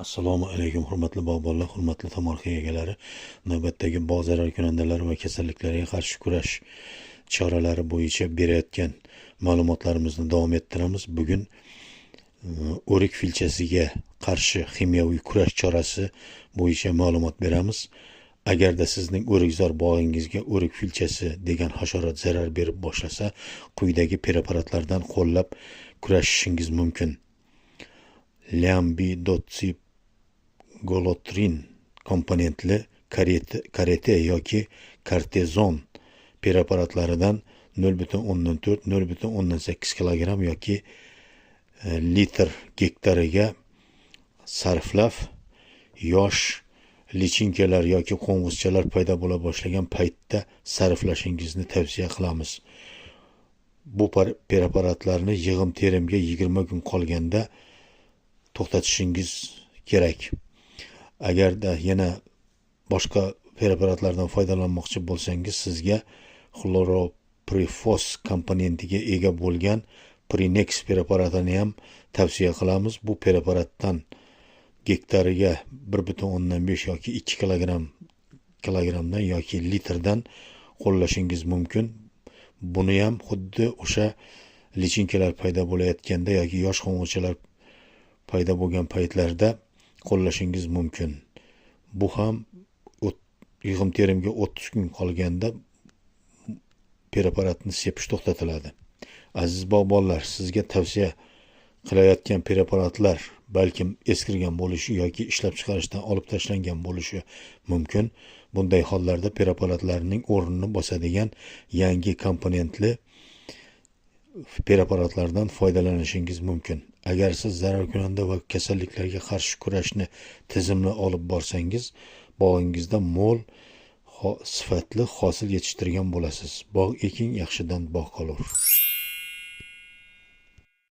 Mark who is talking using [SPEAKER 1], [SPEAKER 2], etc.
[SPEAKER 1] Assalomu alaykum hurmatli bog'bonlar, hurmatli tomorqa egalari. Navbatdagi bog' zararkunandalari va kasalliklarga qarshi kurash choralari bo'yicha berayotgan ma'lumotlarimizni davom ettiramiz. Bugun o'rik filchasiga qarshi kimyoviy kurash chorasi bo'yicha ma'lumot beramiz. Agarda sizning o'rikzor bog'ingizga o'rik filchasi degan hasharot zarar berib boshlasa, quyidagi preparatlardan qo'llab kurashishingiz mumkin. Lambi-dotsipgolotrin komponentli karete yoki kortizon preparatlaridan 0,4-0,8 kg yoki litr gektariga sarflab, yosh lichinkalar yoki qo'ng'izchalar paydo bo'la boshlagan paytda sarflashingizni tavsiya qilamiz. Bu preparatlarni yig'im-terimga 20 kun qolganda to'xtatishingiz kerak. Agarda yana boshqa preparatlardan foydalanmoqchi bo'lsangiz, sizga xloroprifos komponentiga ega bo'lgan Prinex preparatini ham tavsiya qilamiz. Bu preparatdan gektariga 1,5 yoki 2 kilogramdan yoki litrdan qo'llashingiz mumkin. Buni ham xuddi o'sha lichinkalar paydo bo'layotganda yoki yosh qo'ng'izchalar paydo bo'lgan paytlarda qo'llashingiz mumkin. Bu ham yig'im-terimga 30 kun qolganda preparatni sepish to'xtatiladi. Aziz bog'bonlar, sizga tavsiya qilayotgan preparatlar balkim eskirgan bo'lishi yoki ishlab chiqarishdan olib tashlangan bo'lishi mumkin. Bunday hollarda preparatlarning o'rnini bosadigan yangi komponentli preparatlardan foydalanishingiz mumkin. Agar siz zararkunanda va kasalliklarga qarshi kurashni tizimli olib borsangiz, bog'ingizda mo'l sifatli hosil yetishtirgan bo'lasiz. Bog' eking, yaxshidan bog' qolur.